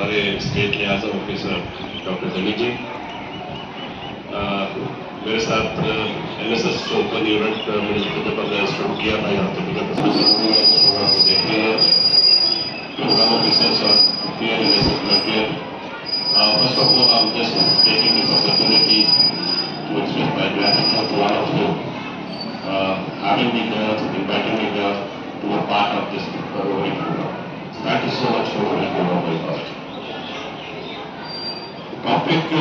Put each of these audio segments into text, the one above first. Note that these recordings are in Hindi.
हमारे स्टेट लिहाजा ऑफिसर डॉक्टर जमी जी, मेरे साथ NSS ओपन इवेंट मैंने शुरू किया था यहाँ पे प्रोग्राम को देख रहे हैं प्रोग्राम ऑफिसर्स और peer NSS peer. First of all, I'm just taking this opportunity to express my gratitude to all of you having me here, inviting me here to be a part of this Rotary program. So thank you so much for Rotary program, my God. Topic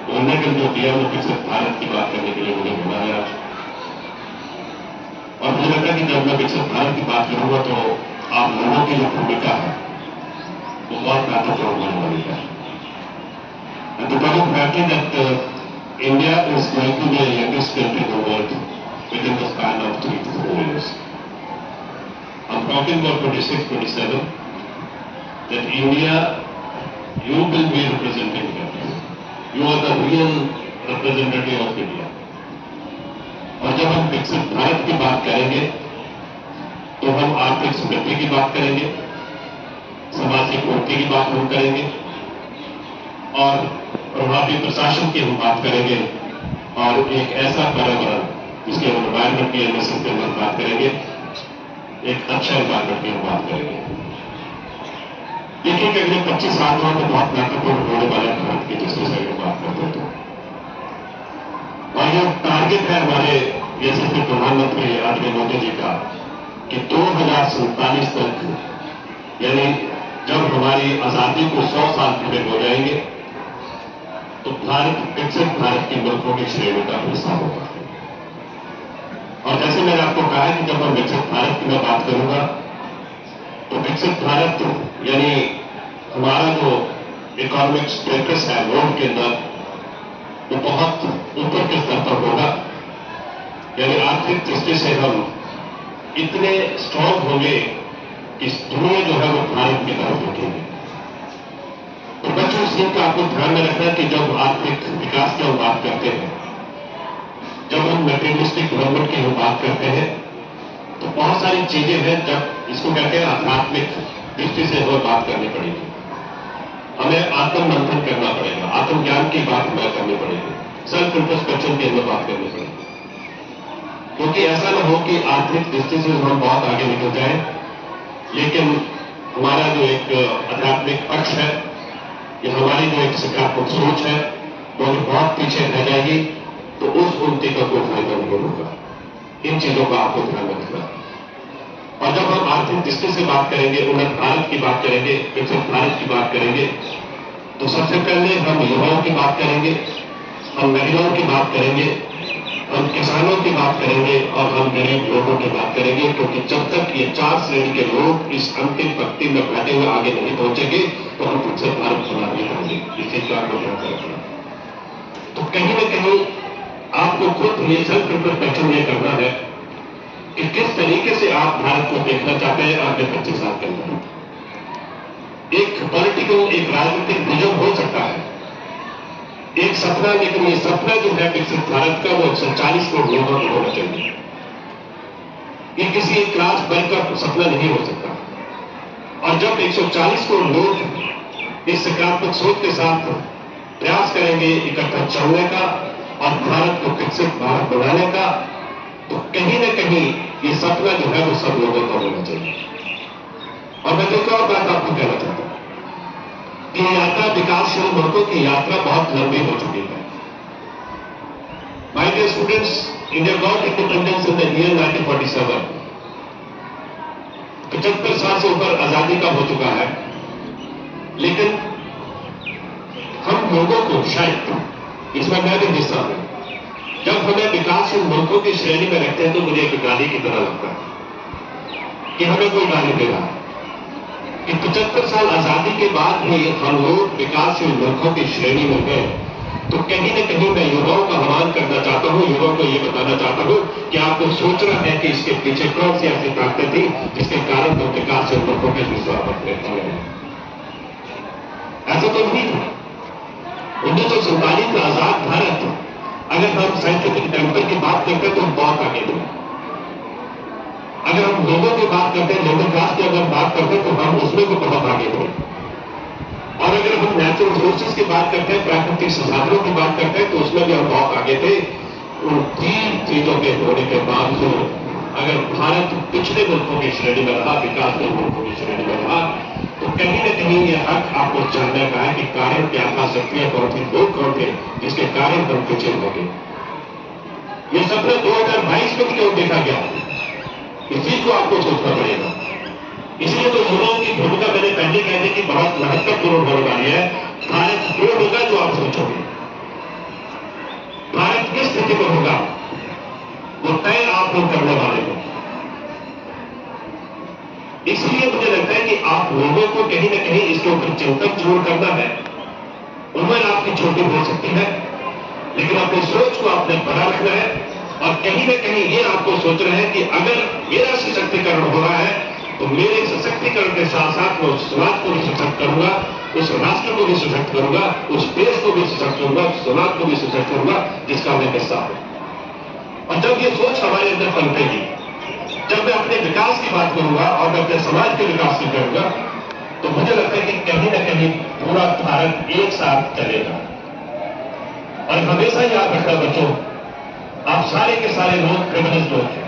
बोलने के लिए दिया मुझे सिर्फ भारत की बात करने के लिए मुझे बोला है आज, और मुझे लगता है कि जब मैं विकसित भारत की बात करूंगा तो आप लोगों की जो भूमिका है वो बहुत महत्वपूर्ण होने वाली है. And to tell you frankly that India is going to be the youngest country in the world within the span of 3 to 4 years. I'm talking about 26, 27. That India, you will be representing here. You are the real representative of India. और जब हम विकसित भारत की बात करेंगे तो हम आर्थिक समृद्धि की बात करेंगे, सामाजिक उन्नति की बात हम करेंगे और प्रभावी प्रशासन की हम बात करेंगे और एक ऐसा पर्यावरण जिसके एनवायरमेंट की NSS के अंदर बात करेंगे, एक अच्छा एनवायरमेंट की हम बात करेंगे. देखिए कि अगले 25 साल में बहुत महत्वपूर्ण होने वाले भारत की दृष्टि से अगर बात करते हैं तो, और जो टारगेट है हमारे यशस्वी प्रधानमंत्री आदरणीय मोदी जी का कि 2047 तक, यानी जब हमारी आजादी को 100 साल पूरे हो जाएंगे तो भारत विकसित भारत के मुल्कों की श्रेणी का हिस्सा होगा. और जैसे मैंने आपको कहा है कि जब मैं विकसित भारत की मैं बात करूंगा तो विकसित भारत यानी हमारा जो इकोनॉमिक स्टेटस है वर्ल्ड के अंदर वो बहुत ऊपर के स्तर पर होगा. यानी आर्थिक दृष्टि से हम इतने स्ट्रांग होंगे कि दुनिया जो है वो भारत की तरफ देखेंगे. तो बच्चों इस चीज का आपको ध्यान में रखना है कि जब आर्थिक विकास की हम बात करते हैं, जब हम मटेरियलिस्टिक डेवलपमेंट की हम बात करते हैं तो बहुत सारी चीजें हैं. जब इसको कहते हैं आध्यात्मिक दृष्टि से हमें बात करनी पड़ेगी, हमें आत्म मंथन करना पड़ेगा, आत्मज्ञान की बात हमें करनी पड़ेगी, सेल्फ इंट्रोस्पेक्शन की हमें बात करनी पड़ेगी. क्योंकि ऐसा न हो कि आर्थिक दृष्टि से हम बहुत आगे निकल जाए लेकिन हमारा जो एक आध्यात्मिक पक्ष है या हमारी जो एक सकारात्मक सोच है वो बहुत पीछे रह जाएगी तो उस उन्नति का कोई फायदा नहीं होगा. इन चीजों का आपको ध्यान में रखना. और जब हम आर्थिक दृष्टि से बात करेंगे, उन्नत भारत की बात करेंगे, विकसित भारत की बात करेंगे तो सबसे पहले हम युवाओं की बात करेंगे, हम महिलाओं की बात करेंगे, हम किसानों की बात करेंगे और हम गरीब लोगों की बात करेंगे. क्योंकि जब तक ये 4 श्रेणी के लोग इस अंतिम पंक्ति में बैठे हुए आगे नहीं पहुंचेंगे तो हम विकसित भारत बना नहीं पाएंगे. इस चीज का आपको ध्यान रखना. तो कहीं न कहीं आपको खुद ये सेल्फ इंट्रोस्पेक्शन ये करना है कि किस तरीके से आप भारत को देखना चाहते हैं अगले 25 साल के अंदर. एक पॉलिटिकल, एक राजनीतिक विजन हो सकता है, एक सपना, लेकिन ये सपना जो है विकसित भारत का वो 140 करोड़ लोगों का होना चाहिए. ये किसी एक क्लास वर्ग का सपना नहीं हो सकता. और जब 140 करोड़ लोग इस सकारात्मक सोच के साथ प्रयास करेंगे इकट्ठा चलने का और भारत को विकसित भारत बनाने का, तो कहीं न कहीं ये सपना जो है वो सब लोगों का होना चाहिए. और मैं एक और बात आपको कहना चाहता हूं कि यात्रा विकासशील मुल्कों की यात्रा बहुत लंबी हो चुकी है. My dear students, India got independence in the year 1947. 75 साल से ऊपर आजादी का हो चुका है, लेकिन हम लोगों को शायद, इसमें मैं भी हिस्सा हूं, जब हमें विकासशील मुल्कों की श्रेणी में रखते हैं तो मुझे एक गाली की तरह लगता है कि हमें कोई गाली दे रहा है कि 75 साल आजादी के बाद भी हम लोग विकासशील मुल्कों की श्रेणी में हैं. तो कहीं न कहीं मैं युवाओं का आह्वान करना चाहता हूं, युवाओं को यह बताना चाहता हूं कि आपको सोचना है कि इसके पीछे कौन सी ऐसी ताकतें थी जिसके कारण हम विकासशील मुल्कों के हिस्सा बनते हैं. ऐसा तो नहीं था. 1947 का आजाद भारत, अगर हम साइंटिफिक टेम्पर की बात करते हैं तो हम बहुत आगे थे. अगर हम लोगों की बात करते हैं, मिडिल क्लास की अगर बात करते हैं तो हम उसमें भी बहुत आगे थे. नेचुरल रिसोर्सेज की बात करते हैं, प्राकृतिक संसाधनों की बात करते हैं, तो उसमें भी हम बहुत आगे थे। उन 3 चीजों के होने के बावजूद अगर भारत पिछले मुल्कों की श्रेणी में रहा, विकासशील मुल्कों की श्रेणी में रहा, तो कहीं न कहीं यह हक आपको जानने का है कि कारण क्या था, शक्तियां कौन थी, लोग कौन थे जिसके कारण हम पीछे हो गए। ये सपना 2022 में क्यों देखा गया, इस चीज को आपको सोचना पड़ेगा। इसलिए तो युवाओं की भूमिका मैंने पहले कह दी कि बहुत महत्वपूर्ण होने वाली है। भारत वो होगा जो आप सोचोगे, भारत किस स्थिति में होगा वो तय आप लोग करने वाले हो। इसलिए मुझे लगता है कि आप लोगों को कहीं ना कहीं इसके ऊपर चिंतन जरूर करना है। उम्र आपकी छोटी हो सकती है, लेकिन अपनी सोच को आपने बड़ा रखना है और कहीं ना कहीं ये आपको सोचना है कि अगर मेरा सशक्तिकरण हो रहा है तो मेरे सशक्तिकरण के साथ साथ मैं उस समाज को भी सशक्त करूंगा, उस राष्ट्र को भी सशक्त करूंगा, उस देश को भी सशक्त करूंगा, उस समाज को भी सशक्त करूंगा जिसका मैं हिस्सा हूं। और जब ये सोच हमारे अंदर पनपेगी, जब मैं अपने विकास की बात करूंगा और मैं अपने समाज के विकास की करूंगा, तो मुझे लगता है कि कहीं ना कहीं पूरा भारत एक साथ चलेगा। और हमेशा याद रखना बच्चों, आप सारे के सारे लोग प्रिविलेज लोग हैं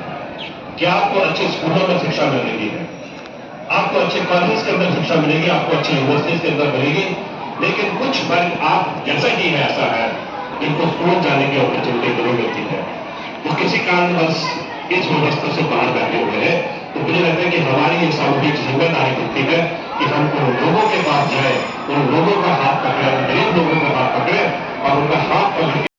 कि आपको अच्छे स्कूलों में शिक्षा मिलेगी है, आपको अच्छे कॉलेज के अंदर शिक्षा मिलेगी, आपको अच्छी यूनिवर्सिटीज के अंदर मिलेगी, लेकिन कुछ वर्ग आप जैसा ही है ऐसा है इनको स्कूल जाने की अपॉर्चुनिटी नहीं मिलती है, वो किसी कारणवश इस व्यवस्था से बाहर बैठे हुए हैं। तो मुझे लगता है कि हमारी ये सामूहिक जिम्मेदारी बनती है कि हम उन लोगों के पास जाए, उन लोगों का हाथ पकड़े, गरीब लोगों का हाथ पकड़े और उनका हाथ पकड़